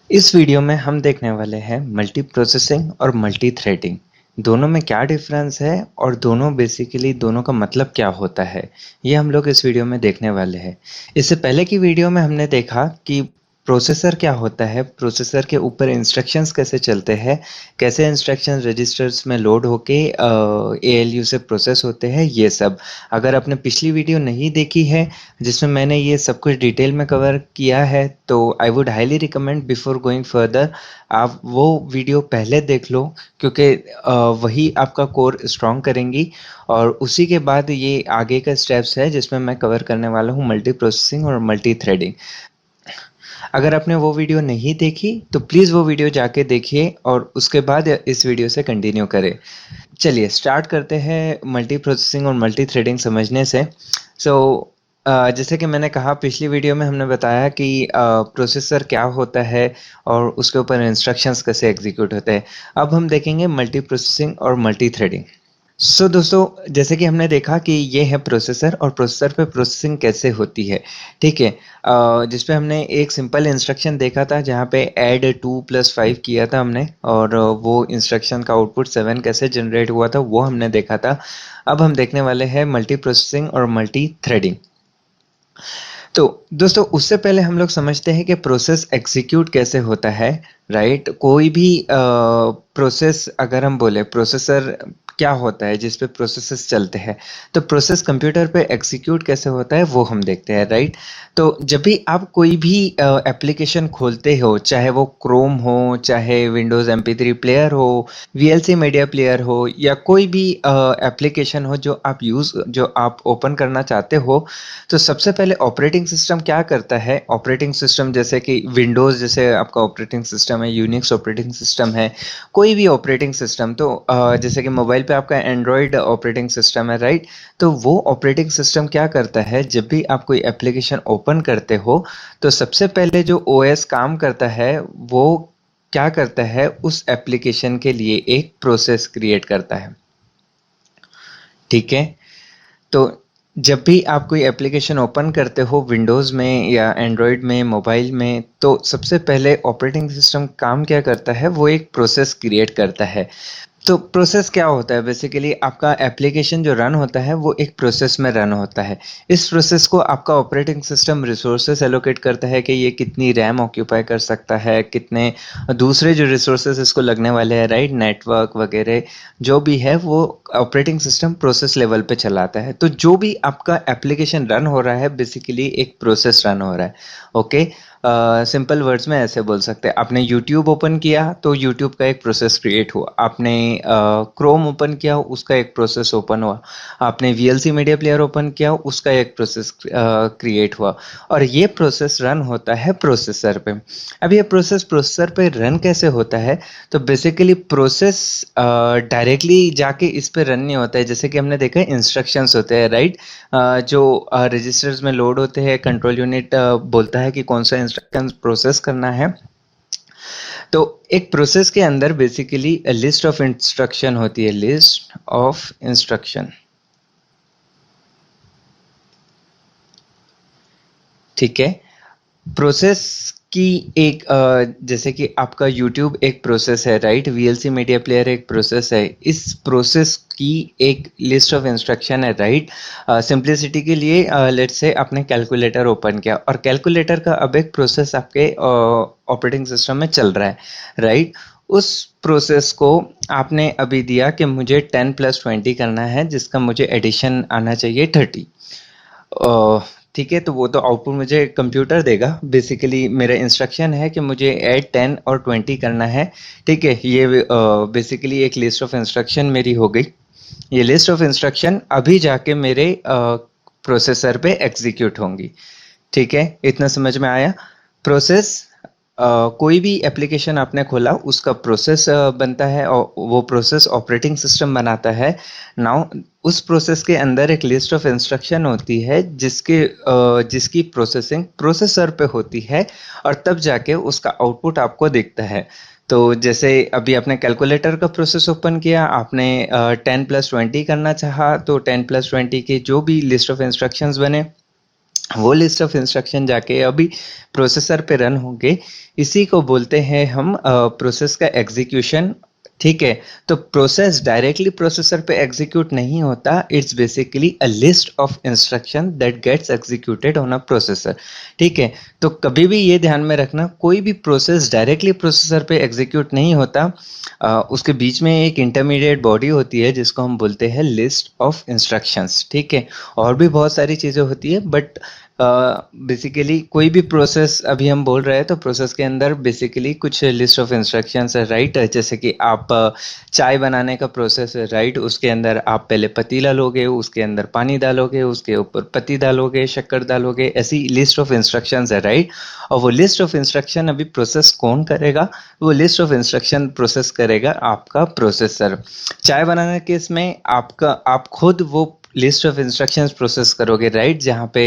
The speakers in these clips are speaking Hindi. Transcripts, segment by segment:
इस वीडियो में हम देखने वाले हैं मल्टी प्रोसेसिंग और मल्टी थ्रेडिंग। दोनों में क्या डिफरेंस है और दोनों बेसिकली दोनों का मतलब क्या होता है, ये हम लोग इस वीडियो में देखने वाले हैं। इससे पहले की वीडियो में हमने देखा कि प्रोसेसर क्या होता है, प्रोसेसर के ऊपर इंस्ट्रक्शंस कैसे चलते हैं, कैसे इंस्ट्रक्शंस रजिस्टर्स में लोड होके एएलयू से प्रोसेस होते हैं, ये सब। अगर आपने पिछली वीडियो नहीं देखी है जिसमें मैंने ये सब कुछ डिटेल में कवर किया है, तो I would highly recommend before going further आप वो वीडियो पहले देख लो, क्योंकि वही आपका कोर स्ट्रॉन्ग करेंगी। और उसी के बाद ये आगे का स्टेप्स है जिसमें मैं कवर करने वाला हूँ मल्टी प्रोसेसिंग और मल्टी थ्रेडिंग। अगर आपने वो वीडियो नहीं देखी तो प्लीज़ वो वीडियो जाके देखिए और उसके बाद इस वीडियो से कंटिन्यू करें। चलिए स्टार्ट करते हैं मल्टी प्रोसेसिंग और मल्टी थ्रेडिंग समझने से। सो जैसे कि मैंने कहा पिछली वीडियो में हमने बताया कि प्रोसेसर क्या होता है और उसके ऊपर इंस्ट्रक्शंस कैसे एग्जीक्यूट होते हैं। अब हम देखेंगे मल्टी प्रोसेसिंग और मल्टी थ्रेडिंग। दोस्तों, जैसे कि हमने देखा कि ये है प्रोसेसर और प्रोसेसर पे प्रोसेसिंग कैसे होती है। ठीक है। जिस पे हमने एक सिंपल इंस्ट्रक्शन देखा था जहाँ पे ऐड 2+5 किया था हमने, और वो इंस्ट्रक्शन का आउटपुट 7 कैसे जनरेट हुआ था वो हमने देखा था। अब हम देखने वाले हैं मल्टी प्रोसेसिंग और मल्टी थ्रेडिंग। तो दोस्तों, उससे पहले हम लोग समझते हैं कि प्रोसेस एग्जीक्यूट कैसे होता है। राइट, कोई भी प्रोसेस अगर हम बोले प्रोसेसर क्या होता है जिस पे प्रोसेसेस चलते हैं, तो प्रोसेस कंप्यूटर पे एग्जीक्यूट कैसे होता है वो हम देखते हैं। राइट, तो जब भी आप कोई भी एप्लीकेशन खोलते हो, चाहे वो क्रोम हो, चाहे विंडोज़ MP3 प्लेयर हो, VLC मीडिया प्लेयर हो, या कोई भी एप्लीकेशन हो जो आप ओपन करना चाहते हो, तो सबसे पहले ऑपरेटिंग सिस्टम क्या करता है। ऑपरेटिंग सिस्टम जैसे कि विंडोज़ जैसे आपका ऑपरेटिंग सिस्टम है, यूनिक्स ऑपरेटिंग सिस्टम है, कोई भी ऑपरेटिंग सिस्टम, तो जैसे कि मोबाइल पे आपका एंड्रॉयड ऑपरेटिंग सिस्टम है। राइट, तो वो ऑपरेटिंग सिस्टम क्या करता है, जब भी आप कोई एप्लीकेशन ओपन करते हो तो सबसे पहले जो ओएस काम करता है वो क्या करता है, उस एप्लीकेशन के लिए एक प्रोसेस क्रिएट करता है। ठीक है। तो जब भी आप कोई एप्लीकेशन ओपन करते हो विंडोज़ में या एंड्रॉयड में, मोबाइल में, तो सबसे पहले ऑपरेटिंग सिस्टम काम क्या करता है, वो एक प्रोसेस क्रिएट करता है। तो प्रोसेस क्या होता है, बेसिकली आपका एप्लीकेशन जो रन होता है वो एक प्रोसेस में रन होता है। इस प्रोसेस को आपका ऑपरेटिंग सिस्टम रिसोर्सेस एलोकेट करता है कि ये कितनी रैम ऑक्यूपाई कर सकता है, कितने दूसरे जो रिसोर्सेस इसको लगने वाले हैं, राइट, नेटवर्क वगैरह जो भी है वो ऑपरेटिंग सिस्टम प्रोसेस लेवल पे चलाता है। तो जो भी आपका एप्लीकेशन रन हो रहा है बेसिकली एक प्रोसेस रन हो रहा है। ओके, सिंपल वर्ड्स में ऐसे बोल सकते हैं। आपने यूट्यूब ओपन किया तो यूट्यूब का एक प्रोसेस क्रिएट हुआ, आपने क्रोम ओपन किया उसका एक प्रोसेस ओपन हुआ, आपने VLC मीडिया प्लेयर ओपन किया उसका एक प्रोसेस क्रिएट हुआ, और ये प्रोसेस रन होता है प्रोसेसर पे। अब ये प्रोसेस प्रोसेसर पे रन कैसे होता है, तो बेसिकली प्रोसेस डायरेक्टली जाके इस पे रन नहीं होता है। जैसे कि हमने देखा इंस्ट्रक्शंस होते हैं, राइट, जो रजिस्टर्स में लोड होते हैं, कंट्रोल यूनिट बोलता है कि कौन सा इंस्ट्रक्शन प्रोसेस करना है। तो एक प्रोसेस के अंदर बेसिकली लिस्ट ऑफ इंस्ट्रक्शन होती है, लिस्ट ऑफ इंस्ट्रक्शन। ठीक है। प्रोसेस की एक जैसे कि आपका यूट्यूब एक प्रोसेस है, राइट, VLC मीडिया प्लेयर एक प्रोसेस है, इस प्रोसेस की एक लिस्ट ऑफ इंस्ट्रक्शन है। राइट, सिंप्लिसिटी के लिए लेट्स से आपने कैलकुलेटर ओपन किया और कैलकुलेटर का अब एक प्रोसेस आपके ऑपरेटिंग सिस्टम में चल रहा है। राइट, उस प्रोसेस को आपने अभी दिया कि मुझे 10+20 करना है जिसका मुझे एडिशन आना चाहिए 30। ठीक है, तो वो तो आउटपुट मुझे कंप्यूटर देगा। बेसिकली मेरा इंस्ट्रक्शन है कि मुझे ऐड 10 और 20 करना है। ठीक है, ये बेसिकली एक लिस्ट ऑफ इंस्ट्रक्शन मेरी हो गई। ये लिस्ट ऑफ इंस्ट्रक्शन अभी जाके मेरे प्रोसेसर पे एग्जीक्यूट होंगी। ठीक है, इतना समझ में आया। प्रोसेस, कोई भी एप्लीकेशन आपने खोला उसका प्रोसेस बनता है और वो प्रोसेस ऑपरेटिंग सिस्टम बनाता है। नाउ उस प्रोसेस के अंदर एक लिस्ट ऑफ इंस्ट्रक्शन होती है जिसकी प्रोसेसिंग प्रोसेसर पे होती है, और तब जाके उसका आउटपुट आपको दिखता है। तो जैसे अभी आपने कैलकुलेटर का प्रोसेस ओपन किया, आपने 10+20 करना चाहा, तो 10+20 के जो भी लिस्ट ऑफ इंस्ट्रक्शंस बने वो लिस्ट ऑफ इंस्ट्रक्शन जाके अभी प्रोसेसर पे रन होंगे। इसी को बोलते हैं हम प्रोसेस का एग्जीक्यूशन। ठीक है, तो प्रोसेस डायरेक्टली प्रोसेसर पे एग्जीक्यूट नहीं होता, it's basically a list of instruction that gets executed on a processor. ठीक है, तो कभी भी ये ध्यान में रखना, कोई भी प्रोसेस डायरेक्टली प्रोसेसर पे एग्जीक्यूट नहीं होता। उसके बीच में एक इंटरमीडिएट बॉडी होती है जिसको हम बोलते हैं लिस्ट ऑफ इंस्ट्रक्शंस। ठीक है, और भी बहुत सारी चीज़ें होती है, बट बेसिकली कोई भी प्रोसेस अभी हम बोल रहे हैं तो प्रोसेस के अंदर बेसिकली कुछ लिस्ट ऑफ इंस्ट्रक्शंस है, राइट। जैसे कि आप चाय बनाने का प्रोसेस है, राइट। उसके अंदर आप पहले पतीला लोगे, उसके अंदर पानी डालोगे, उसके ऊपर पत्ती डालोगे, शक्कर डालोगे, ऐसी लिस्ट ऑफ इंस्ट्रक्शंस है, राइट। और वो लिस्ट ऑफ इंस्ट्रक्शन अभी प्रोसेस कौन करेगा? वो लिस्ट ऑफ इंस्ट्रक्शन प्रोसेस करेगा आपका प्रोसेसर। चाय बनाने के केस में आप खुद वो लिस्ट ऑफ इंस्ट्रक्शंस प्रोसेस करोगे, राइट। जहाँ पे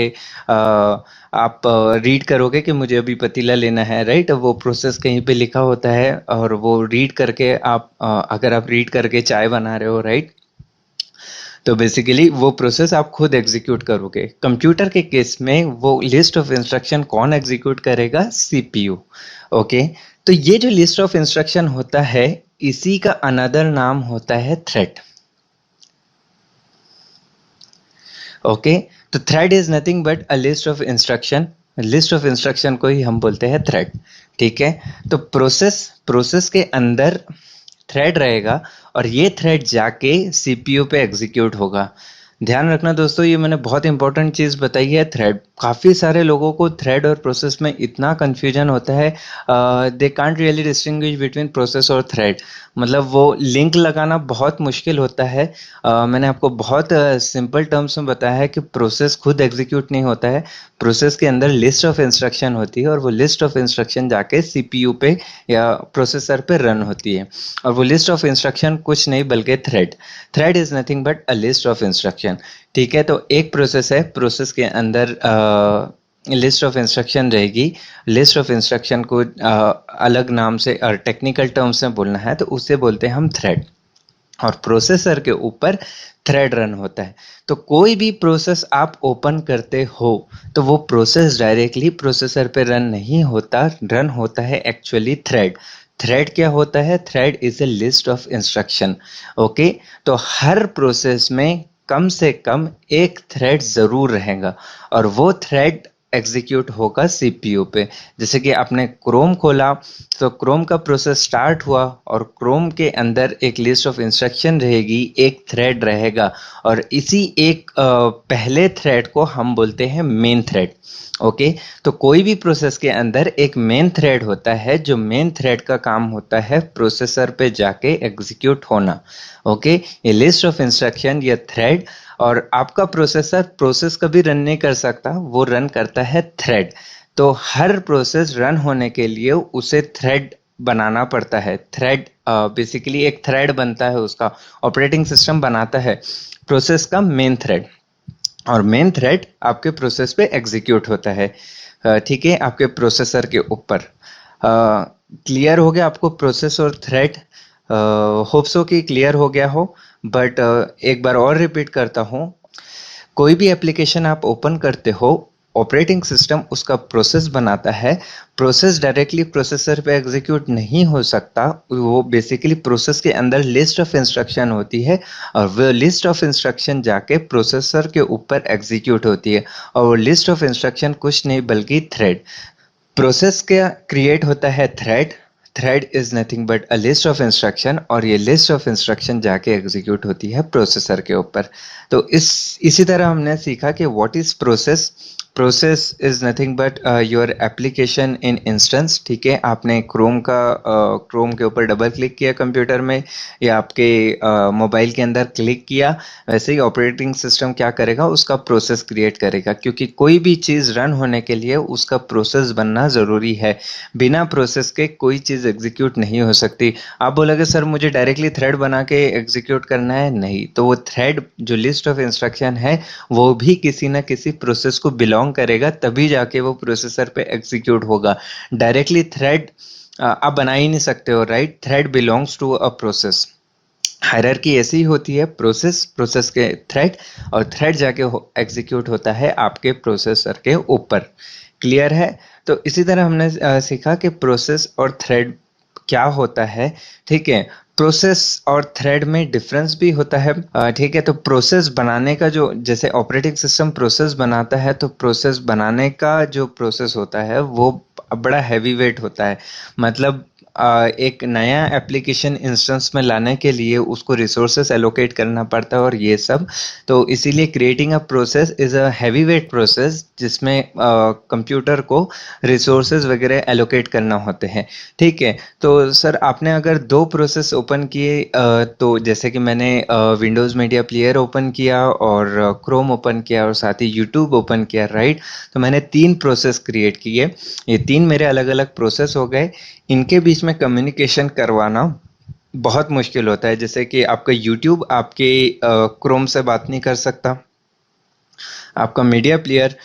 आप रीड करोगे कि मुझे अभी पतीला लेना है, राइट। वो प्रोसेस कहीं पे लिखा होता है और वो रीड करके आप अगर आप रीड करके चाय बना रहे हो, राइट, तो बेसिकली वो प्रोसेस आप खुद एग्जीक्यूट करोगे। कंप्यूटर के केस में वो लिस्ट ऑफ इंस्ट्रक्शन कौन एग्जीक्यूट करेगा? सीपीयू। ओके, तो ये जो लिस्ट ऑफ इंस्ट्रक्शन होता है, इसी का अनदर नाम होता है थ्रेड। ओके, तो thread is nothing but a list of instruction. List of instruction को ही हम बोलते हैं थ्रेड। ठीक है, तो प्रोसेस के अंदर थ्रेड रहेगा और ये थ्रेड जाके सीपीयू पे एग्जीक्यूट होगा। ध्यान रखना दोस्तों, ये मैंने बहुत इंपॉर्टेंट चीज़ बताई है, थ्रेड। काफ़ी सारे लोगों को थ्रेड और प्रोसेस में इतना कन्फ्यूजन होता है, they can't really distinguish between process और थ्रेड। मतलब वो लिंक लगाना बहुत मुश्किल होता है। मैंने आपको बहुत सिंपल टर्म्स में बताया है कि प्रोसेस खुद एग्जीक्यूट नहीं होता है, प्रोसेस के अंदर लिस्ट ऑफ इंस्ट्रक्शन होती है और वो लिस्ट ऑफ इंस्ट्रक्शन जाके सीपीयू पे या प्रोसेसर पे रन होती है। और वो लिस्ट ऑफ इंस्ट्रक्शन कुछ नहीं बल्कि thread is nothing but a list of instruction. ठीक है, तो एक प्रोसेस है, प्रोसेस के अंदर लिस्ट ऑफ इंस्ट्रक्शन रहेगी। लिस्ट ऑफ इंस्ट्रक्शन को अलग नाम से और टेक्निकल टर्म्स में बोलना है तो उसे बोलते हैं हम थ्रेड। और प्रोसेसर के ऊपर थ्रेड रन होता है। तो कोई भी प्रोसेस आप ओपन करते हो तो वो प्रोसेस डायरेक्टली प्रोसेसर पे रन नहीं होता, रन होता है एक्चुअली थ्रेड। थ्रेड क्या होता है? Thread is a list of instruction. Okay, तो हर प्रोसेस में कम से कम एक थ्रेड जरूर रहेगा और वो थ्रेड एग्जीक्यूट होगा सीपीयू पे। जैसे कि आपने क्रोम खोला तो क्रोम का प्रोसेस स्टार्ट हुआ और क्रोम के अंदर एक लिस्ट ऑफ इंस्ट्रक्शन रहेगी, एक थ्रेड रहेगा और इसी एक पहले थ्रेड को हम बोलते हैं मेन थ्रेड। ओके, तो कोई भी प्रोसेस के अंदर एक मेन थ्रेड होता है, जो मेन थ्रेड का काम होता है प्रोसेसर पे जाके एग्जीक्यूट होना। ओके, ये लिस्ट ऑफ इंस्ट्रक्शन, ये थ्रेड। और आपका प्रोसेसर प्रोसेस कभी रन नहीं कर सकता, वो रन करता है थ्रेड। तो हर प्रोसेस रन होने के लिए उसे थ्रेड बनाना पड़ता है। थ्रेड बेसिकली एक थ्रेड बनता है, उसका ऑपरेटिंग सिस्टम बनाता है प्रोसेस का मेन थ्रेड, और मेन थ्रेड आपके प्रोसेस पे एग्जीक्यूट होता है। ठीक है, आपके प्रोसेसर के ऊपर। क्लियर हो गया आपको प्रोसेस और थ्रेड? होप सो कि क्लियर हो गया हो, बट एक बार और रिपीट करता हूँ। कोई भी एप्लीकेशन आप ओपन करते हो, ऑपरेटिंग सिस्टम उसका प्रोसेस बनाता है। प्रोसेस डायरेक्टली प्रोसेसर पे एग्जीक्यूट नहीं हो सकता, वो बेसिकली प्रोसेस के अंदर लिस्ट ऑफ इंस्ट्रक्शन होती है और वो लिस्ट ऑफ इंस्ट्रक्शन जाके प्रोसेसर के ऊपर एग्जीक्यूट होती है। और वो लिस्ट ऑफ इंस्ट्रक्शन कुछ नहीं बल्कि थ्रेड। प्रोसेस क्या क्रिएट होता है? Thread. Thread is nothing but a list of instruction और ये लिस्ट ऑफ इंस्ट्रक्शन जाके एग्जीक्यूट होती है प्रोसेसर के ऊपर। तो इसी तरह हमने सीखा कि what is process. Process is nothing but your application in instance. ठीक है, आपने क्रोम के ऊपर डबल क्लिक किया कंप्यूटर में या आपके मोबाइल के अंदर क्लिक किया, वैसे ही ऑपरेटिंग सिस्टम क्या करेगा? उसका प्रोसेस क्रिएट करेगा, क्योंकि कोई भी चीज़ रन होने के लिए उसका प्रोसेस बनना ज़रूरी है। बिना प्रोसेस के कोई चीज़ एग्जीक्यूट नहीं हो सकती। आप बोलोगे सर मुझे डायरेक्टली थ्रेड बना के एग्जीक्यूट करना है, नहीं, तो वो थ्रेड जो लिस्ट ऑफ इंस्ट्रक्शन है वो भी किसी ना किसी प्रोसेस को बिलोंग करेगा, तभी जाके वो प्रोसेसर पे एग्जीक्यूट होगा। डायरेक्टली थ्रेड आप बना ही नहीं सकते हो, right. Thread belongs to a process. Hierarchy ऐसी ही होती है, प्रोसेस, प्रोसेस के थ्रेड, और थ्रेड जाके एग्जीक्यूट होता है आपके प्रोसेसर के ऊपर। क्लियर है? तो इसी तरह हमने सीखा कि प्रोसेस और थ्रेड क्या होता है। ठीक है, प्रोसेस और थ्रेड में डिफरेंस भी होता है। ठीक है, तो प्रोसेस बनाने का जो, जैसे ऑपरेटिंग सिस्टम प्रोसेस बनाता है, तो प्रोसेस बनाने का जो प्रोसेस होता है वो बड़ा हैवी वेट होता है। मतलब एक नया एप्लीकेशन इंस्टेंस में लाने के लिए उसको रिसोर्सेस एलोकेट करना पड़ता है और ये सब। तो इसीलिए creating a process is a heavy weight process, जिसमें कंप्यूटर को रिसोर्सेज वगैरह एलोकेट करना होते हैं। ठीक है, तो सर आपने अगर दो प्रोसेस ओपन किए, तो जैसे कि मैंने विंडोज़ मीडिया प्लेयर ओपन किया और क्रोम ओपन किया और साथ ही यूट्यूब ओपन किया, राइट? तो मैंने तीन प्रोसेस क्रिएट किए। ये तीन मेरे अलग अलग प्रोसेस हो गए। इनके बीच में कम्युनिकेशन करवाना बहुत मुश्किल होता है। जैसे कि आपका यूट्यूब आपके क्रोम से बात नहीं कर सकता, आपका मीडिया प्लेयर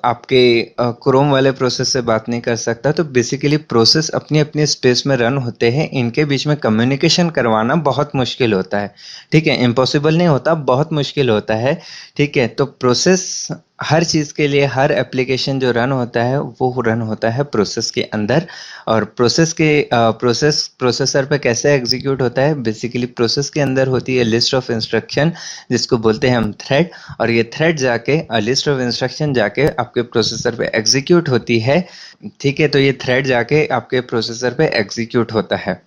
आपके क्रोम वाले प्रोसेस से बात नहीं कर सकता। तो बेसिकली प्रोसेस अपनी अपनी स्पेस में रन होते हैं, इनके बीच में कम्युनिकेशन करवाना बहुत मुश्किल होता है। ठीक है, इम्पॉसिबल नहीं होता, बहुत मुश्किल होता है। ठीक है, तो प्रोसेस हर चीज़ के लिए, हर एप्लीकेशन जो रन होता है वो रन होता है प्रोसेस के अंदर। और प्रोसेसर पे कैसे एग्जीक्यूट होता है, बेसिकली प्रोसेस के अंदर होती है लिस्ट ऑफ इंस्ट्रक्शन, जिसको बोलते हैं हम थ्रेड। और ये थ्रेड जाके, लिस्ट ऑफ इंस्ट्रक्शन जाके आपके प्रोसेसर पे एग्जीक्यूट होती है। ठीक है, तो ये थ्रेड जाके आपके प्रोसेसर पे एग्जीक्यूट होता है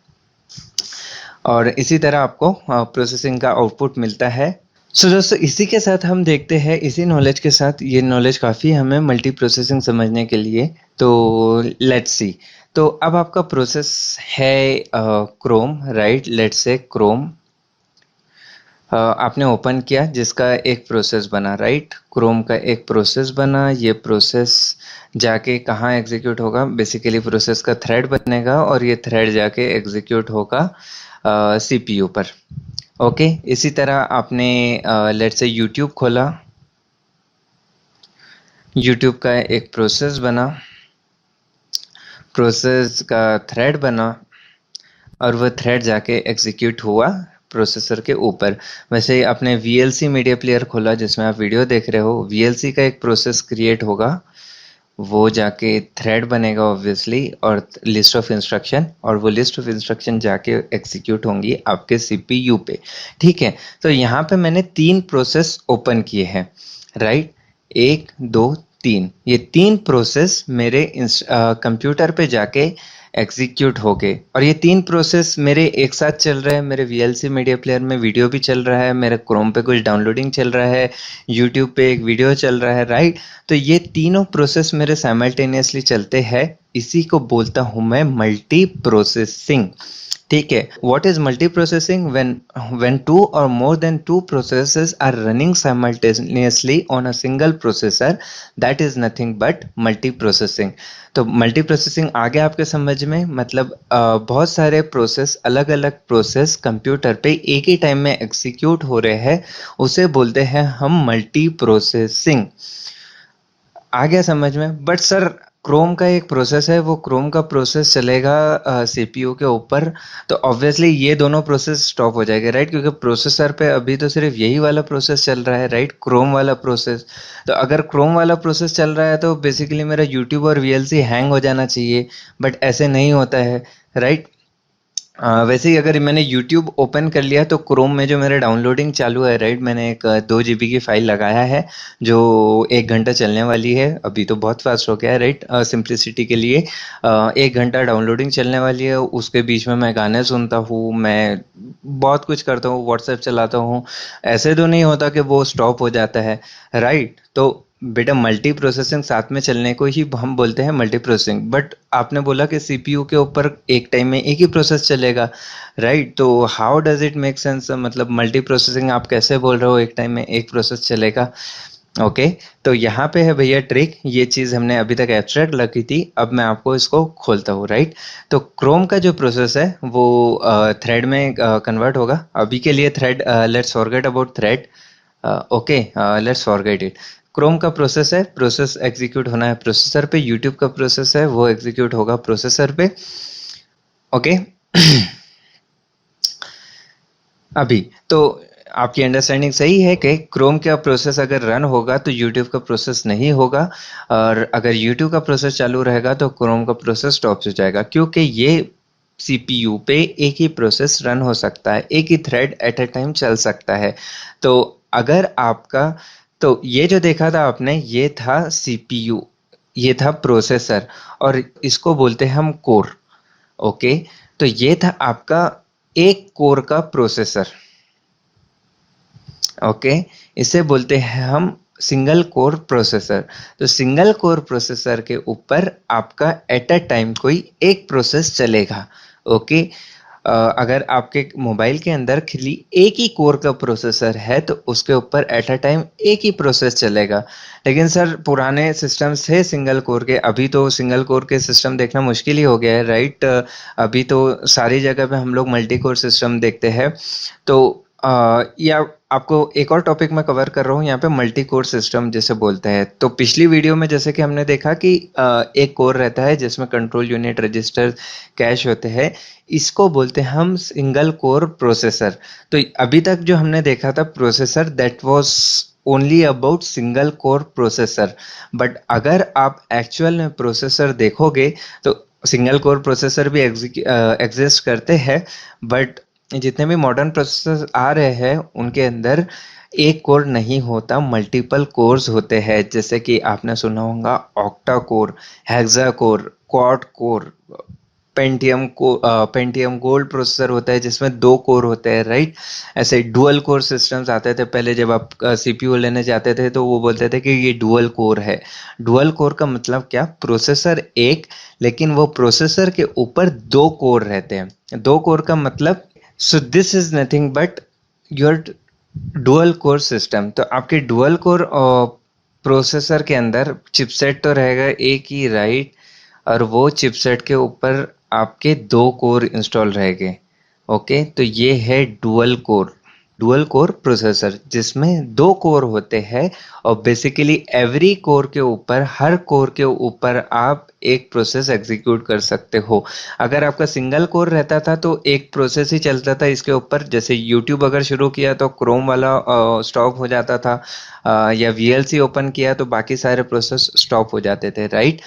और इसी तरह आपको प्रोसेसिंग का आउटपुट मिलता है। सो दोस्तों, इसी के साथ हम देखते हैं, इसी नॉलेज के साथ, ये नॉलेज काफ़ी हमें मल्टी प्रोसेसिंग समझने के लिए। तो लेट्स सी। तो अब आपका प्रोसेस है Chrome, right? Let's say Chrome आपने ओपन किया, जिसका एक प्रोसेस बना, राइट? क्रोम का एक प्रोसेस बना। ये प्रोसेस जाके कहाँ एग्जीक्यूट होगा? बेसिकली प्रोसेस का थ्रेड बनेगा और ये थ्रेड जाके एग्जीक्यूट होगा सीपीयू पर। ओके, इसी तरह आपने लेट्स से यूट्यूब खोला, यूट्यूब का एक प्रोसेस बना, प्रोसेस का थ्रेड बना और वह थ्रेड जाके एग्जीक्यूट हुआ प्रोसेसर के ऊपर। वैसे आपने VLC मीडिया प्लेयर खोला जिसमें आप वीडियो देख रहे हो, VLC का एक प्रोसेस क्रिएट होगा, वो जाके थ्रेड बनेगा ऑब्वियसली, और लिस्ट ऑफ इंस्ट्रक्शन, और वो लिस्ट ऑफ इंस्ट्रक्शन जाके एग्जीक्यूट होंगी आपके सीपीयू पे। ठीक है, तो यहाँ पे मैंने तीन प्रोसेस ओपन किए हैं, राइट? एक, दो, तीन, ये तीन प्रोसेस मेरे कंप्यूटर पे जाके एग्जीक्यूट हो गए। और ये तीन प्रोसेस मेरे एक साथ चल रहे हैं। मेरे VLC मीडिया प्लेयर में वीडियो भी चल रहा है, मेरे क्रोम पे कुछ डाउनलोडिंग चल रहा है, यूट्यूब पे एक वीडियो चल रहा है, राइट? तो ये तीनों प्रोसेस मेरे साइमल्टेनियसली चलते हैं। इसी को बोलता हूं मैं मल्टी प्रोसेसिंग। ठीक है, what is multi processing? When two और more than two processes are running simultaneously on a single processor, that is nothing but multi processing. तो मल्टी प्रोसेसिंग आ गया आपके समझ में? मतलब बहुत सारे प्रोसेस, अलग अलग प्रोसेस कंप्यूटर पे एक ही टाइम में एग्जीक्यूट हो रहे हैं, उसे बोलते हैं हम मल्टी प्रोसेसिंग। आ गया समझ में? बट सर, क्रोम का एक प्रोसेस है, वो क्रोम का प्रोसेस चलेगा सीपीयू के ऊपर, तो ऑब्वियसली ये दोनों प्रोसेस स्टॉप हो जाएंगे, राइट? क्योंकि प्रोसेसर पे अभी तो सिर्फ यही वाला प्रोसेस चल रहा है, राइट? क्रोम वाला प्रोसेस। तो अगर क्रोम वाला प्रोसेस चल रहा है तो बेसिकली मेरा यूट्यूब और VLC हैंग हो जाना चाहिए, बट ऐसे नहीं होता है, राइट? वैसे ही अगर मैंने YouTube ओपन कर लिया तो क्रोम में जो मेरा डाउनलोडिंग चालू है, राइट? मैंने एक 2 GB की फाइल लगाया है जो 1 घंटा चलने वाली है। अभी तो बहुत फास्ट हो गया है, राइट? सिंप्लिसिटी के लिए 1 घंटा डाउनलोडिंग चलने वाली है। उसके बीच में मैं गाने सुनता हूँ, मैं बहुत कुछ करता हूँ, व्हाट्सएप चलाता हूँ। ऐसे तो नहीं होता कि वो स्टॉप हो जाता है, राइट? तो बेटा, मल्टी प्रोसेसिंग साथ में चलने को ही हम बोलते हैं मल्टी प्रोसेसिंग। बट आपने बोला कि सीपीयू के ऊपर एक टाइम में एक ही प्रोसेस चलेगा, राइट? तो how does it make sense? मतलब मल्टी प्रोसेसिंग आप कैसे बोल रहे हो एक टाइम में एक प्रोसेस चलेगा? ओके, तो यहाँ पे है भैया ट्रिक। ये चीज़ हमने अभी तक एब्स्ट्रैक्ट रखी थी, अब मैं आपको इसको खोलता हूँ, राइट? तो क्रोम का जो प्रोसेस है वो थ्रेड में कन्वर्ट होगा। अभी के लिए thread, let's forget about thread. Okay, let's forget it. Chrome का प्रोसेस है, प्रोसेस एग्जीक्यूट होना है प्रोसेसर पे। यूट्यूब का प्रोसेस है, वो एग्जीक्यूट होगा प्रोसेसर पे। ओके अभी तो आपकी अंडरस्टैंडिंग सही है कि क्रोम का प्रोसेस अगर रन होगा तो यूट्यूब का प्रोसेस नहीं होगा, और अगर यूट्यूब का प्रोसेस चालू रहेगा तो क्रोम का प्रोसेस स्टॉप हो जाएगा, क्योंकि ये सीपीयू पे एक ही प्रोसेस रन हो सकता है, एक ही थ्रेड एट अ टाइम चल सकता है। तो अगर आपका, तो ये जो देखा था आपने ये था सीपीयू, ये था प्रोसेसर, और इसको बोलते हैं हम कोर। ओके, तो ये था आपका एक कोर का प्रोसेसर। ओके, इसे बोलते हैं हम सिंगल कोर प्रोसेसर। तो सिंगल कोर प्रोसेसर के ऊपर आपका एट अ टाइम कोई एक प्रोसेस चलेगा। ओके, अगर आपके मोबाइल के अंदर खाली एक ही कोर का प्रोसेसर है तो उसके ऊपर एट अ टाइम एक ही प्रोसेस चलेगा। लेकिन सर पुराने सिस्टम्स थे सिंगल कोर के, अभी तो सिंगल कोर के सिस्टम देखना मुश्किल ही हो गया है, राइट। अभी तो सारी जगह पे हम लोग मल्टी कोर सिस्टम देखते हैं। तो या आपको एक और टॉपिक मैं कवर कर रहा हूँ यहाँ पे, मल्टी कोर सिस्टम जिसे बोलते हैं। तो पिछली वीडियो में जैसे कि हमने देखा कि एक कोर रहता है जिसमें कंट्रोल यूनिट, रजिस्टर, कैश होते हैं, इसको बोलते हैं हम सिंगल कोर प्रोसेसर। तो अभी तक जो हमने देखा था processor, that was only about single core processor. But अगर आप एक्चुअल में प्रोसेसर देखोगे तो सिंगल कोर प्रोसेसर भी एग्जिस्ट करते हैं, बट जितने भी मॉडर्न प्रोसेसर आ रहे हैं उनके अंदर एक कोर नहीं होता, मल्टीपल कोर्स होते हैं। जैसे कि आपने सुना होगा octa core, hexa core, quad core, Pentium gold processor होता है जिसमें दो कोर होते हैं, राइट। ऐसे डुअल कोर सिस्टम्स आते थे पहले, जब आप सीपीयू लेने जाते थे तो वो बोलते थे कि ये डुअल कोर है। डुअल कोर का मतलब क्या, प्रोसेसर एक, लेकिन वो प्रोसेसर के ऊपर दो कोर रहते हैं। दो कोर का मतलब, so this is nothing but your dual core system. तो आपके डुअल कोर प्रोसेसर के अंदर चिपसेट तो रहेगा एक ही, राइट, और वो चिपसेट के ऊपर आपके दो कोर इंस्टॉल रहेंगे। ओके, तो ये है डुअल कोर प्रोसेसर जिसमें दो कोर होते हैं, और बेसिकली एवरी कोर के ऊपर, हर कोर के ऊपर आप एक प्रोसेस एग्जीक्यूट कर सकते हो। अगर आपका सिंगल कोर रहता था तो एक प्रोसेस ही चलता था इसके ऊपर, जैसे यूट्यूब अगर शुरू किया तो क्रोम वाला स्टॉप हो जाता था, या वीएलसी ओपन किया तो बाकी सारे प्रोसेस स्टॉप हो जाते थे, राइट।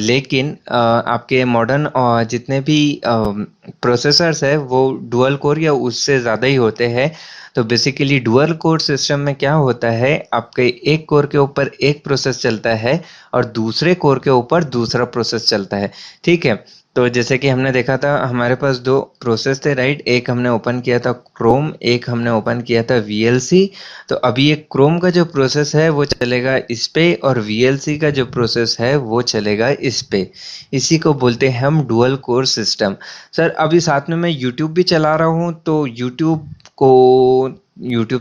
लेकिन आपके मॉडर्न जितने भी प्रोसेसर्स है वो डुअल कोर या उससे ज़्यादा ही होते हैं। तो बेसिकली डुअल कोर सिस्टम में क्या होता है, आपके एक कोर के ऊपर एक प्रोसेस चलता है और दूसरे कोर के ऊपर दूसरा प्रोसेस चलता है, ठीक है। तो जैसे कि हमने देखा था हमारे पास दो प्रोसेस थे, राइट। एक हमने ओपन किया था क्रोम, एक हमने ओपन किया था वीएलसी। तो अभी ये क्रोम का जो प्रोसेस है वो चलेगा इस पे, और वीएलसी का जो प्रोसेस है वो चलेगा इस पे। इसी को बोलते हैं हम डुअल कोर सिस्टम। सर अभी साथ में मैं यूट्यूब भी चला रहा हूँ, तो यूट्यूब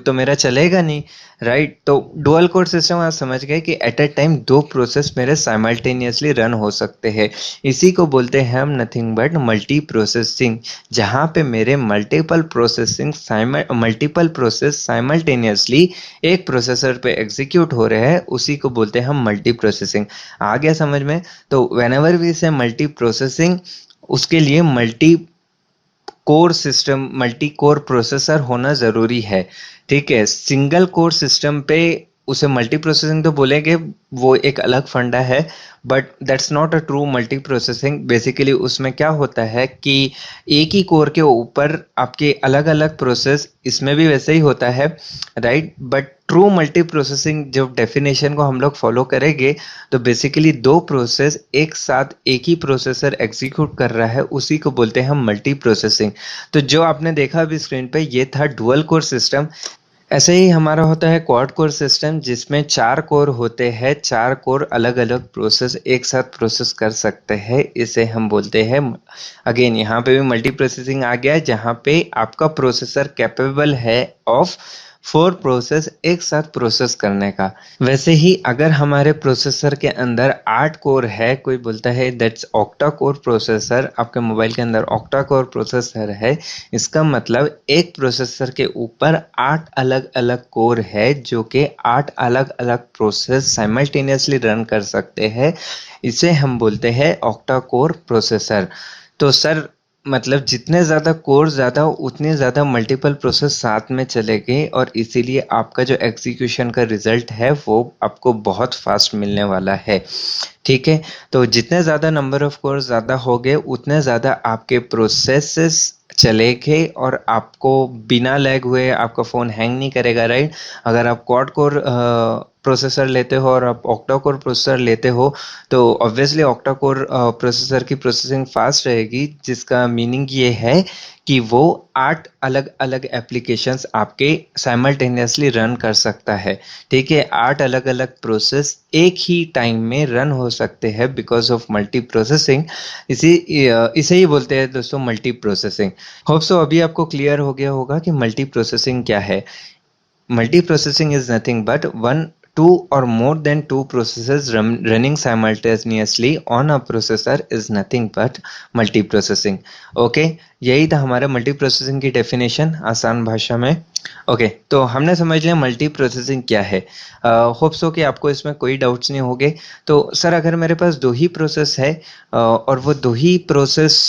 तो मेरा चलेगा नहीं, राइट। तो डुअल कोर सिस्टम आप समझ गए कि एट अ टाइम दो प्रोसेस मेरे साइमल्टेनियसली रन हो सकते हैं। इसी को बोलते हैं हम नथिंग बट मल्टी प्रोसेसिंग, जहाँ पे मेरे मल्टीपल प्रोसेस साइमल्टेनियसली एक प्रोसेसर पे एग्जीक्यूट हो रहे हैं, उसी को बोलते हैं हम मल्टी प्रोसेसिंग। आ गया समझ में। तो व्हेनेवर वी से मल्टी प्रोसेसिंग, उसके लिए मल्टी कोर प्रोसेसर होना ज़रूरी है, ठीक है। सिंगल कोर सिस्टम पे उसे मल्टी प्रोसेसिंग तो बोलेंगे, वो एक अलग फंडा है, but that's not a true multi processing. Basically उसमें क्या होता है कि एक ही कोर के ऊपर आपके अलग अलग प्रोसेस, इसमें भी वैसे ही होता है, right. But true multi processing जब डेफिनेशन को हम लोग फॉलो करेंगे तो बेसिकली दो प्रोसेस एक साथ एक ही प्रोसेसर एग्जीक्यूट कर रहा है, उसी को बोलते हैं हम मल्टी प्रोसेसिंग। तो जो आपने देखा अभी स्क्रीन पे, ये था डुअल कोर सिस्टम। ऐसे ही हमारा होता है क्वाड कोर सिस्टम, जिसमें चार कोर होते हैं, चार कोर अलग अलग प्रोसेस एक साथ प्रोसेस कर सकते हैं, इसे हम बोलते हैं। अगेन यहाँ पे भी मल्टी प्रोसेसिंग आ गया है, जहाँ पे आपका प्रोसेसर कैपेबल है ऑफ फोर प्रोसेस एक साथ प्रोसेस करने का। वैसे ही अगर हमारे प्रोसेसर के अंदर 8 कोर है, कोई बोलता है दैट्स ऑक्टा कोर प्रोसेसर, आपके मोबाइल के अंदर ऑक्टा कोर प्रोसेसर है, इसका मतलब एक प्रोसेसर के ऊपर 8 अलग अलग कोर है जो कि 8 अलग अलग प्रोसेस साइमल्टेनियसली रन कर सकते हैं। इसे हम बोलते हैं ऑक्टा कोर प्रोसेसर। तो सर मतलब जितने ज़्यादा कोर ज़्यादा उतने ज़्यादा मल्टीपल प्रोसेस साथ में चलेंगे और इसीलिए आपका जो एग्जीक्यूशन का रिजल्ट है वो आपको बहुत फास्ट मिलने वाला है। ठीक है, तो जितने ज़्यादा नंबर ऑफ कोर ज़्यादा होंगे उतने ज़्यादा आपके प्रोसेसेस चलेंगे और आपको बिना लैग हुए आपका फ़ोन हैंग नहीं करेगा, राइट। अगर आप क्वाड कोर प्रोसेसर लेते हो और आप ऑक्टा कोर प्रोसेसर लेते हो तो ऑब्वियसली ऑक्टा कोर प्रोसेसर की प्रोसेसिंग फास्ट रहेगी, जिसका मीनिंग ये है कि वो 8 अलग अलग एप्लीकेशंस आपके साइमल्टेनियसली रन कर सकता है। ठीक है, 8 अलग अलग प्रोसेस एक ही टाइम में रन हो सकते हैं बिकॉज ऑफ मल्टी प्रोसेसिंग। इसे ही बोलते हैं दोस्तों मल्टी प्रोसेसिंग। होप सो अभी आपको क्लियर हो गया होगा कि मल्टी प्रोसेसिंग क्या है। Multiprocessing is nothing but one, two or more than two processes running simultaneously on a processor is nothing but multiprocessing. Okay, यही था हमारा मल्टीप्रोसेसिंग की डेफिनेशन आसान भाषा में। ओके, तो हमने समझ लिया मल्टी प्रोसेसिंग क्या है। होप सो कि आपको इसमें कोई डाउट्स नहीं होंगे। तो सर अगर मेरे पास दो ही प्रोसेस है और वो दो ही प्रोसेस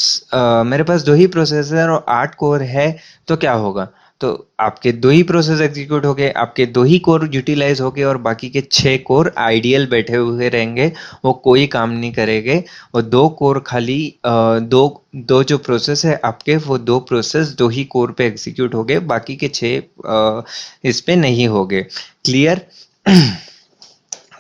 मेरे पास दो ही प्रोसेसर और 8 कोर है तो क्या होगा? तो आपके दो ही प्रोसेस एग्जीक्यूट हो गए, आपके दो ही कोर यूटिलाइज हो गए और बाकी के 6 कोर आइडियल बैठे हुए रहेंगे, वो कोई काम नहीं करेंगे। वो दो कोर खाली दो दो जो प्रोसेस है आपके, वो दो प्रोसेस दो ही कोर पे एग्जीक्यूट हो गए, बाकी के 6 इस पे नहीं हो गए। क्लियर?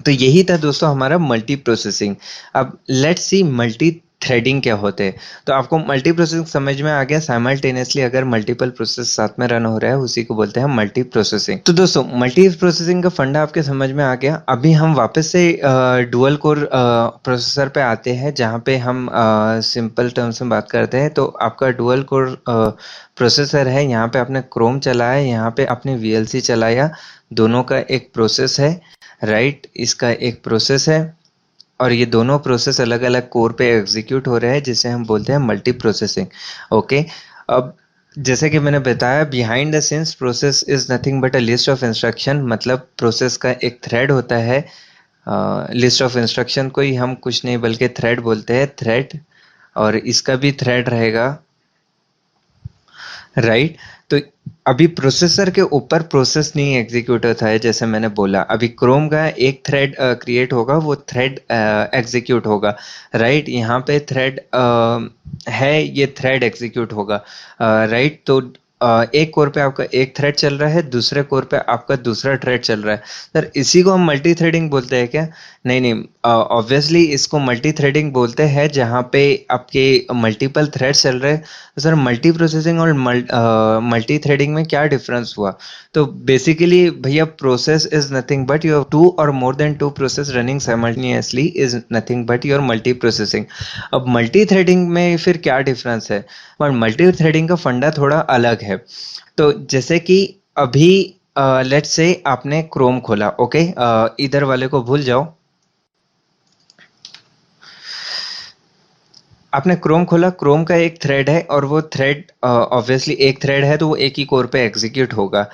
तो यही था दोस्तों हमारा मल्टी प्रोसेसिंग। अब लेट्स सी मल्टी थ्रेडिंग क्या होते हैं। तो आपको मल्टी प्रोसेसिंग समझ में आ गया, साइमल्टेनियसली अगर मल्टीपल प्रोसेस साथ में रन हो रहा है उसी को बोलते हैं मल्टी प्रोसेसिंग। तो दोस्तों मल्टी प्रोसेसिंग का फंडा आपके समझ में आ गया। अभी हम वापस से डुअल कोर प्रोसेसर पे आते हैं, जहाँ पे हम सिंपल टर्म्स में बात करते हैं। तो आपका डुअल कोर प्रोसेसर है, यहाँ पे आपने क्रोम चलाया, यहाँ पे आपने वीएलसी चलाया, दोनों का एक प्रोसेस है, राइट। इसका एक प्रोसेस है और ये दोनों प्रोसेस अलग अलग कोर पे एग्जीक्यूट हो रहे हैं, जिसे हम बोलते हैं मल्टी प्रोसेसिंग। ओके, अब जैसे कि मैंने बताया, behind the scenes process is nothing but a list of instruction. मतलब प्रोसेस का एक थ्रेड होता है, लिस्ट ऑफ इंस्ट्रक्शन को ही हम कुछ नहीं बल्कि थ्रेड बोलते हैं, थ्रेड। और इसका भी थ्रेड रहेगा, राइट। तो अभी प्रोसेसर के ऊपर प्रोसेस नहीं एग्जीक्यूट होता है, जैसे मैंने बोला अभी क्रोम का एक थ्रेड क्रिएट होगा, वो थ्रेड एग्जीक्यूट होगा, राइट। यहाँ पे थ्रेड है, ये थ्रेड एग्जीक्यूट होगा, राइट। तो एक कोर पे आपका एक थ्रेड चल रहा है, दूसरे कोर पे आपका दूसरा थ्रेड चल रहा है। सर इसी को हम मल्टी थ्रेडिंग बोलते हैं क्या? नहीं नहीं, ऑब्वियसली इसको मल्टी थ्रेडिंग बोलते हैं जहाँ पे आपके मल्टीपल थ्रेड चल रहे हैं। तो सर मल्टी प्रोसेसिंग और मल्टी थ्रेडिंग में क्या डिफरेंस हुआ? तो बेसिकली भैया process is nothing but your two और more than two process running simultaneously is nothing but your multi processing. अब मल्टी थ्रेडिंग में फिर क्या डिफरेंस है? और मल्टी थ्रेडिंग का फंडा थोड़ा अलग है। तो जैसे कि अभी लेट्स से आपने क्रोम खोला, ओके, इधर वाले को भूल जाओ। आपने क्रोम खोला, क्रोम का एक थ्रेड है और वो थ्रेड ऑब्वियसली एक थ्रेड है तो वो एक ही कोर पे एग्जीक्यूट होगा,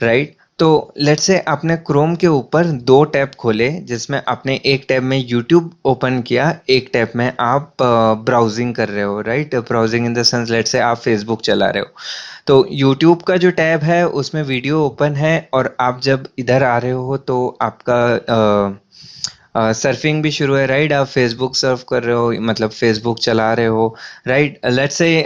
राइट। तो लेट्स से आपने क्रोम के ऊपर दो टैब खोले, जिसमें आपने एक टैब में यूट्यूब ओपन किया, एक टैब में आप ब्राउजिंग कर रहे हो, right. Browsing in the sense let's say आप फेसबुक चला रहे हो। तो यूट्यूब का जो टैब है उसमें वीडियो ओपन है और आप जब इधर आ रहे हो तो आपका सर्फिंग भी शुरू है, राइट। आप फेसबुक सर्फ कर रहे हो, मतलब फेसबुक चला रहे हो, राइट। लेट्स से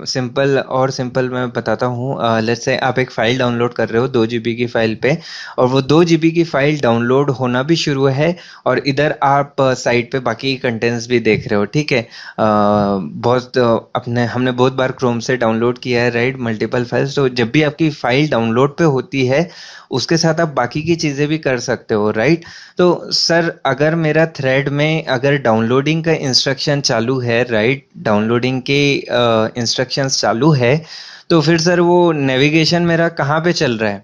सिंपल और सिंपल मैं बताता हूँ। लेट्स से आप एक फाइल डाउनलोड कर रहे हो 2 GB की फाइल पे, और वो 2 GB की फाइल डाउनलोड होना भी शुरू है और इधर आप साइट पे बाकी कंटेंट्स भी देख रहे हो, ठीक है। बहुत अपने हमने बहुत बार क्रोम से डाउनलोड किया है, राइट, मल्टीपल फाइल्स। तो जब भी आपकी फाइल डाउनलोड पे होती है उसके साथ आप बाकी की चीज़ें भी कर सकते हो, राइट। तो सर अगर मेरा थ्रेड में अगर डाउनलोडिंग का इंस्ट्रक्शन चालू है, राइट, डाउनलोडिंग के इंस्ट्रक्शंस चालू है, तो फिर सर वो नेविगेशन मेरा कहाँ पे चल रहा है,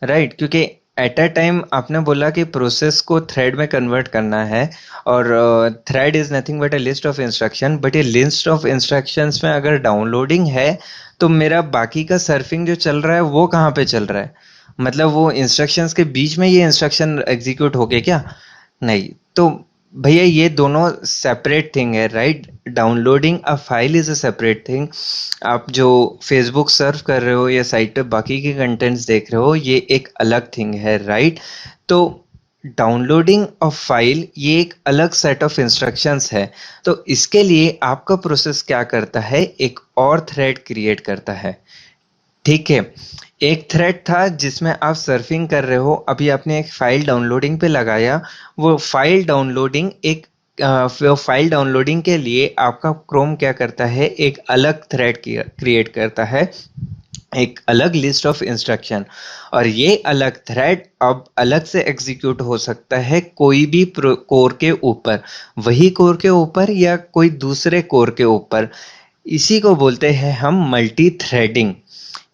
राइट। क्योंकि एट अ टाइम आपने बोला कि प्रोसेस को थ्रेड में कन्वर्ट करना है और thread is nothing but a list of instruction, but ये लिस्ट ऑफ इंस्ट्रक्शंस में अगर डाउनलोडिंग है तो मेरा बाकी का सर्फिंग जो चल रहा है वो कहाँ पे चल रहा है? मतलब वो इंस्ट्रक्शंस के बीच में ये इंस्ट्रक्शन एग्जीक्यूट हो गए क्या? नहीं। तो भैया ये दोनों सेपरेट थिंग है, right? Downloading a file is a separate thing. आप जो फेसबुक सर्फ कर रहे हो या साइट पे बाकी के कंटेंट्स देख रहे हो, ये एक अलग थिंग है, राइट? तो डाउनलोडिंग अ फाइल ये एक अलग सेट ऑफ इंस्ट्रक्शंस है। तो इसके लिए आपका प्रोसेस क्या करता है, एक और थ्रेड क्रिएट करता है। ठीक है, एक थ्रेड था जिसमें आप सर्फिंग कर रहे हो, अभी आपने एक फाइल डाउनलोडिंग पे लगाया। वो फाइल डाउनलोडिंग एक वो फाइल डाउनलोडिंग के लिए आपका क्रोम क्या करता है, एक अलग थ्रेड क्रिएट करता है, एक अलग लिस्ट ऑफ इंस्ट्रक्शन। और ये अलग थ्रेड अब अलग से एग्जीक्यूट हो सकता है कोई भी कोर के ऊपर, वही कोर के ऊपर या कोई दूसरे कोर के ऊपर। इसी को बोलते हैं हम मल्टी थ्रेडिंग।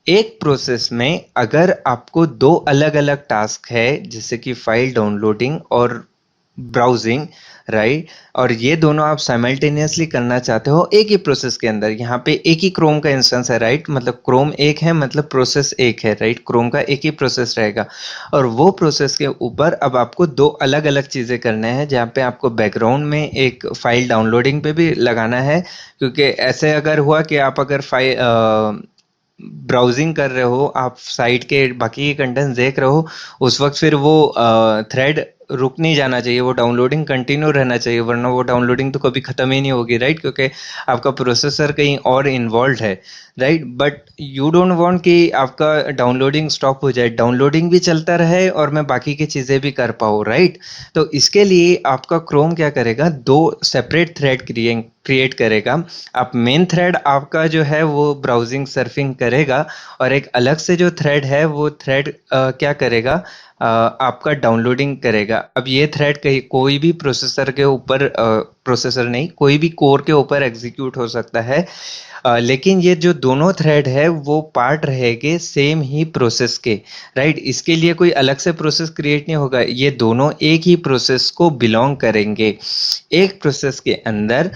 एक प्रोसेस में अगर आपको दो अलग अलग टास्क है, जैसे कि फाइल डाउनलोडिंग और ब्राउजिंग, राइट? और ये दोनों आप साइमल्टेनियसली करना चाहते हो एक ही प्रोसेस के अंदर। यहाँ पे एक ही क्रोम का इंस्टेंस है, राइट? मतलब क्रोम एक है, मतलब प्रोसेस एक है, राइट? क्रोम का एक ही प्रोसेस रहेगा। और वो प्रोसेस के ऊपर अब आपको दो अलग अलग चीजें करने हैं, जहाँ पे आपको बैकग्राउंड में एक फाइल डाउनलोडिंग पे भी लगाना है। क्योंकि ऐसे अगर हुआ कि आप अगर फाइल ब्राउजिंग कर रहे हो, आप साइट के बाकी के कंटेंट्स देख रहे हो, उस वक्त फिर वो थ्रेड रुक नहीं जाना चाहिए, वो डाउनलोडिंग कंटिन्यू रहना चाहिए, वरना वो डाउनलोडिंग तो कभी खत्म ही नहीं होगी, राइट? क्योंकि आपका प्रोसेसर कहीं और इन्वॉल्व है, right? But you don't want कि आपका डाउनलोडिंग स्टॉप हो जाए, डाउनलोडिंग भी चलता रहे और मैं बाकी की चीज़ें भी कर पाऊँ, राइट? तो इसके लिए आपका क्रोम क्या करेगा, दो सेपरेट थ्रेड क्रिएट करेगा। आप मेन थ्रेड आपका जो है वो ब्राउजिंग सर्फिंग करेगा, और एक अलग से जो थ्रेड है वो थ्रेड क्या करेगा, आपका डाउनलोडिंग करेगा। अब ये थ्रेड कहीं कोई भी प्रोसेसर के ऊपर, प्रोसेसर नहीं, कोई भी कोर के ऊपर एग्जीक्यूट हो सकता है। लेकिन ये जो दोनों थ्रेड है वो पार्ट रहेंगे सेम ही प्रोसेस के, राइट? इसके लिए कोई अलग से प्रोसेस क्रिएट नहीं होगा, ये दोनों एक ही प्रोसेस को बिलोंग करेंगे। एक प्रोसेस के अंदर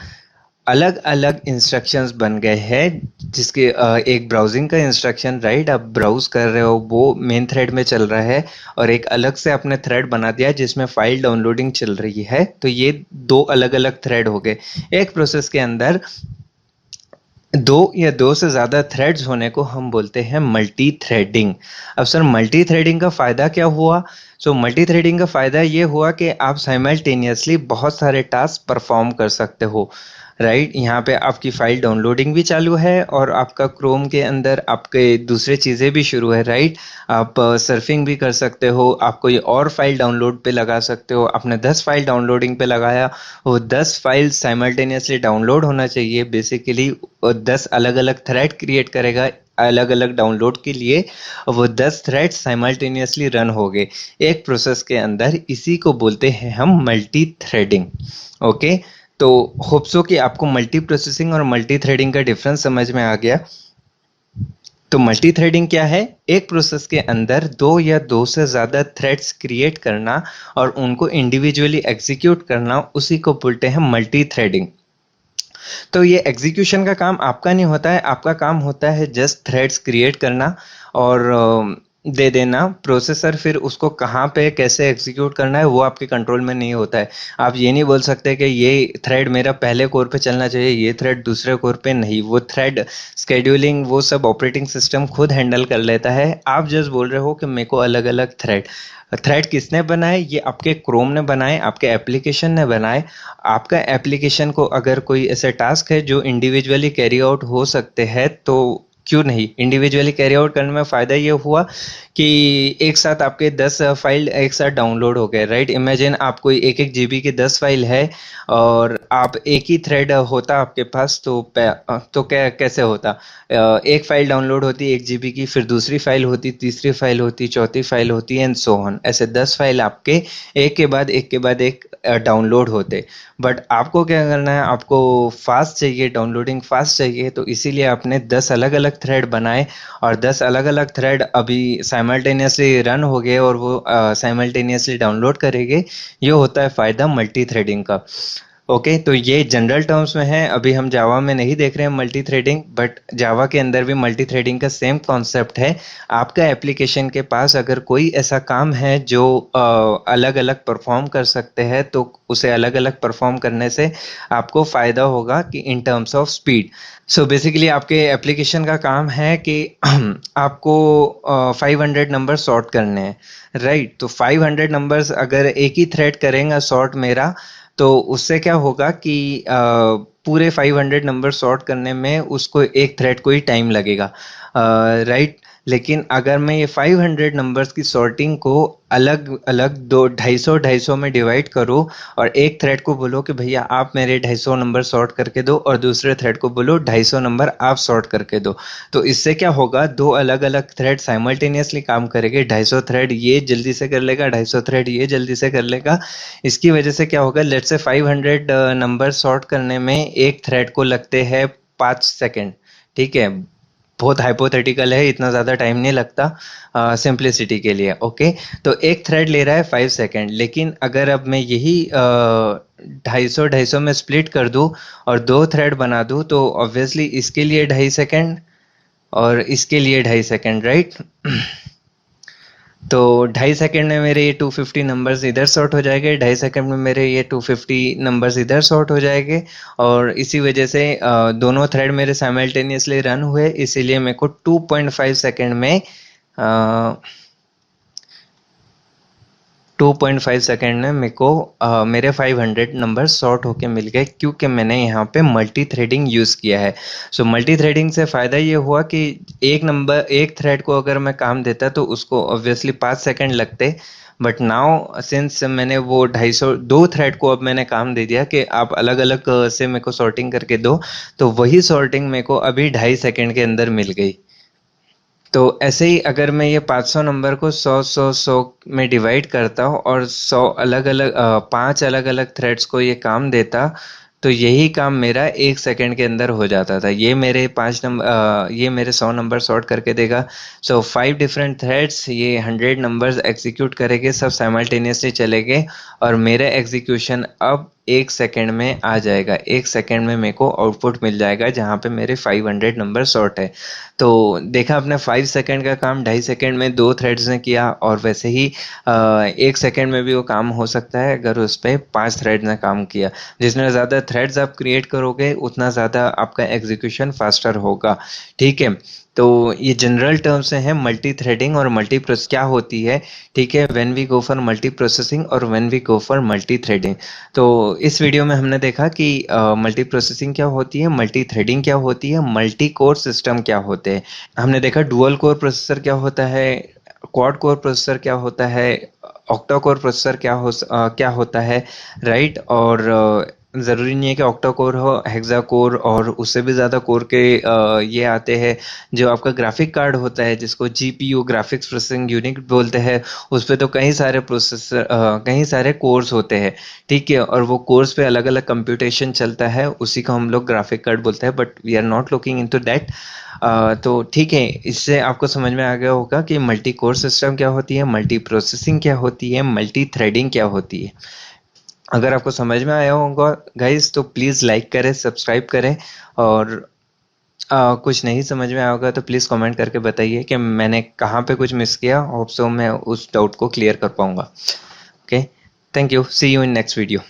अलग अलग इंस्ट्रक्शंस बन गए हैं, जिसके एक ब्राउजिंग का इंस्ट्रक्शन, राइट? आप ब्राउज कर रहे हो, वो मेन थ्रेड में चल रहा है, और एक अलग से आपने थ्रेड बना दिया जिसमें फाइल डाउनलोडिंग चल रही है। तो ये दो अलग अलग थ्रेड हो गए। एक प्रोसेस के अंदर दो या दो से ज़्यादा थ्रेड्स होने को हम बोलते हैं मल्टी थ्रेडिंग। अब सर, मल्टी थ्रेडिंग का फ़ायदा क्या हुआ? मल्टी थ्रेडिंग का फ़ायदा ये हुआ कि आप साइमल्टेनियसली बहुत सारे टास्क परफॉर्म कर सकते हो, राइट? यहाँ पे आपकी फ़ाइल डाउनलोडिंग भी चालू है और आपका क्रोम के अंदर आपके दूसरे चीज़ें भी शुरू है, राइट? आप सर्फिंग भी कर सकते हो, आप कोई और फाइल डाउनलोड पे लगा सकते हो। आपने 10 फाइल डाउनलोडिंग पे लगाया, वो 10 फाइल साइमल्टेनियसली डाउनलोड होना चाहिए बेसिकली। 10 अलग अलग थ्रेड क्रिएट करेगा अलग अलग डाउनलोड के लिए, वो 10 थ्रेड साइमल्टेनियसली रन हो गए एक प्रोसेस के अंदर। इसी को बोलते हैं हम मल्टी थ्रेडिंग। ओके, तो होप सो कि आपको मल्टी प्रोसेसिंग और मल्टी थ्रेडिंग का डिफरेंस समझ में आ गया। तो मल्टी थ्रेडिंग क्या है? एक प्रोसेस के अंदर दो या दो से ज़्यादा थ्रेड्स क्रिएट करना और उनको इंडिविजुअली एग्जीक्यूट करना, उसी को बोलते हैं मल्टी थ्रेडिंग। तो ये एग्जीक्यूशन का काम आपका नहीं होता है, आपका काम होता है जस्ट थ्रेड्स क्रिएट करना और दे देना। प्रोसेसर फिर उसको कहाँ पे कैसे एग्जीक्यूट करना है वो आपके कंट्रोल में नहीं होता है। आप ये नहीं बोल सकते कि ये थ्रेड मेरा पहले कोर पे चलना चाहिए, ये थ्रेड दूसरे कोर पे नहीं। वो थ्रेड स्केड्यूलिंग वो सब ऑपरेटिंग सिस्टम खुद हैंडल कर लेता है। आप जस्ट बोल रहे हो कि मेरे को अलग अलग थ्रेड। थ्रेड किसने बनाए? ये आपके क्रोम ने बनाए, आपके एप्लीकेशन ने बनाए। आपका एप्लीकेशन को अगर कोई ऐसे टास्क है जो इंडिविजुअली कैरी आउट हो सकते हैं, तो क्यों नहीं? इंडिविजुअली कैरी आउट करने में फ़ायदा ये हुआ कि एक साथ आपके 10 फाइल एक साथ डाउनलोड हो गए, राइट? इमेजिन आप कोई एक एक जीबी की 10 फाइल है और आप एक ही थ्रेड होता आपके पास, तो क्या कैसे होता? एक फाइल डाउनलोड होती 1 जीबी की, फिर दूसरी फाइल होती, तीसरी फाइल होती, चौथी फाइल होती, एंड सो ऑन। ऐसे 10 फाइल आपके एक के बाद एक के बाद एक डाउनलोड होते। बट आपको क्या करना है? आपको फास्ट चाहिए, डाउनलोडिंग फास्ट चाहिए, तो इसीलिए आपने 10 अलग अलग थ्रेड बनाए, और 10 अलग अलग थ्रेड अभी साइमल्टेनियसली रन हो गए और वो साइमल्टेनियसली डाउनलोड करेंगे। ये होता है फ़ायदा मल्टी थ्रेडिंग का। ओके, तो ये जनरल टर्म्स में है। अभी हम जावा में नहीं देख रहे हैं मल्टी थ्रेडिंग, बट जावा के अंदर भी मल्टी थ्रेडिंग का सेम कॉन्सेप्ट है। आपका एप्लीकेशन के पास अगर कोई ऐसा काम है जो अलग अलग परफॉर्म कर सकते हैं, तो उसे अलग अलग परफॉर्म करने से आपको फ़ायदा होगा कि in terms of speed. So basically आपके एप्लीकेशन का काम है कि आपको 500 नंबर सॉर्ट करने हैं, राइट। तो 500 नंबर्स अगर एक ही थ्रेड करेगा सॉर्ट मेरा, तो उससे क्या होगा कि पूरे 500 नंबर सॉर्ट करने में उसको एक थ्रेड को ही टाइम लगेगा, राइट। लेकिन अगर मैं ये 500 नंबर्स की सॉर्टिंग को अलग अलग दो 250 में डिवाइड करूँ और एक थ्रेड को बोलो कि भैया आप मेरे 250 नंबर सॉर्ट करके दो, और दूसरे थ्रेड को बोलो 250 नंबर आप सॉर्ट करके दो, तो इससे क्या होगा, दो अलग अलग थ्रेड साइमल्टेनियसली काम करेंगे। 250 थ्रेड ये जल्दी से कर लेगा, 250 थ्रेड ये जल्दी से कर लेगा। इसकी वजह से क्या होगा, लेट्स से 500 नंबर सॉर्ट करने में एक थ्रेड को लगते हैं 5 सेकेंड, ठीक है। बहुत हाइपोथेटिकल है, इतना ज़्यादा टाइम नहीं लगता सिंप्लिसिटी के लिए, ओके। तो एक थ्रेड ले रहा है 5 सेकेंड, लेकिन अगर अब मैं यही 250 में स्प्लिट कर दूं और दो थ्रेड बना दूं, तो ऑब्वियसली इसके लिए 2.5 सेकेंड और इसके लिए 2.5 सेकेंड, राइट। तो 2.5 सेकेंड में मेरे ये 250 नंबर्स इधर सॉर्ट हो जाएंगे, 2.5 सेकेंड में मेरे ये 250 नंबर्स इधर सॉर्ट हो जाएंगे, और इसी वजह से दोनों थ्रेड मेरे साइमल्टेनियसली रन हुए, इसीलिए मेरे को 2.5 सेकेंड में 2.5 सेकेंड में मेरे को मेरे 500 नंबर सॉर्ट होके मिल गए, क्योंकि मैंने यहाँ पे मल्टी थ्रेडिंग यूज़ किया है। सो मल्टी थ्रेडिंग से फ़ायदा ये हुआ कि एक थ्रेड को अगर मैं काम देता तो उसको ऑब्वियसली 5 सेकेंड लगते, बट नाउ सिंस मैंने वो 250 दो थ्रेड को अब मैंने काम दे दिया कि आप अलग अलग से मेरे को सॉर्टिंग करके दो, तो वही सॉर्टिंग मेरे को अभी 2.5 सेकेंड के अंदर मिल गई। तो ऐसे ही अगर मैं ये 500 नंबर को 100 में डिवाइड करता हूँ और 100 अलग अलग 5 अलग अलग थ्रेड्स को ये काम देता, तो यही काम मेरा 1 सेकेंड के अंदर हो जाता था। ये मेरे 5 नंबर ये मेरे 100 नंबर सॉर्ट करके देगा। सो 5 डिफरेंट थ्रेड्स ये 100 नंबर्स एग्जीक्यूट करेंगे, सब साइमल्टेनियसली चलेंगे, और मेरा एग्जीक्यूशन अब 1 सेकेंड में आ जाएगा। 1 सेकेंड में मेरे को आउटपुट मिल जाएगा जहाँ पे मेरे 500 नंबर सॉर्ट है। तो देखा आपने, 5 सेकेंड का काम 2.5 सेकेंड में दो थ्रेड्स ने किया, और वैसे ही 1 सेकेंड में भी वो काम हो सकता है अगर उस पर 5 थ्रेड ने काम किया। जितने ज़्यादा थ्रेड्स आप क्रिएट करोगे उतना ज़्यादा आपका एग्जीक्यूशन फास्टर होगा, ठीक है। तो ये जनरल टर्म्स से है मल्टी थ्रेडिंग और मल्टी प्रोसेस क्या होती है, ठीक है। When we go for multi processing और when we go for multi threading. तो इस वीडियो में हमने देखा कि मल्टी प्रोसेसिंग क्या होती है, मल्टी थ्रेडिंग क्या होती है, मल्टी कोर सिस्टम क्या होते हैं। हमने देखा डुअल कोर प्रोसेसर क्या होता है, क्वाड कोर प्रोसेसर क्या होता है, ऑक्टा कोर प्रोसेसर क्या होता है, राइट। और ज़रूरी नहीं है कि ऑक्टा कोर हो, हेक्सा कोर और उससे भी ज़्यादा कोर के ये आते हैं। जो आपका ग्राफिक कार्ड होता है जिसको जीपीयू ग्राफिक्स प्रोसेसिंग यूनिट बोलते हैं, उस पे तो कई सारे कोर्स होते हैं, ठीक है। और वो कोर्स पे अलग अलग कंप्यूटेशन चलता है, उसी को हम लोग ग्राफिक कार्ड बोलते हैं, but we are not looking into that. तो ठीक है, इससे आपको समझ में आ गया होगा कि मल्टी कोर सिस्टम क्या होती है, मल्टी प्रोसेसिंग क्या होती है, मल्टी थ्रेडिंग क्या होती है। अगर आपको समझ में आया होगा गाइस, तो प्लीज़ लाइक करें, सब्सक्राइब करें, और कुछ नहीं समझ में आया होगा तो प्लीज़ कमेंट करके बताइए कि मैंने कहाँ पे कुछ मिस किया। होप सो मैं उस डाउट को क्लियर कर पाऊंगा। Okay, thank you, see you in next video.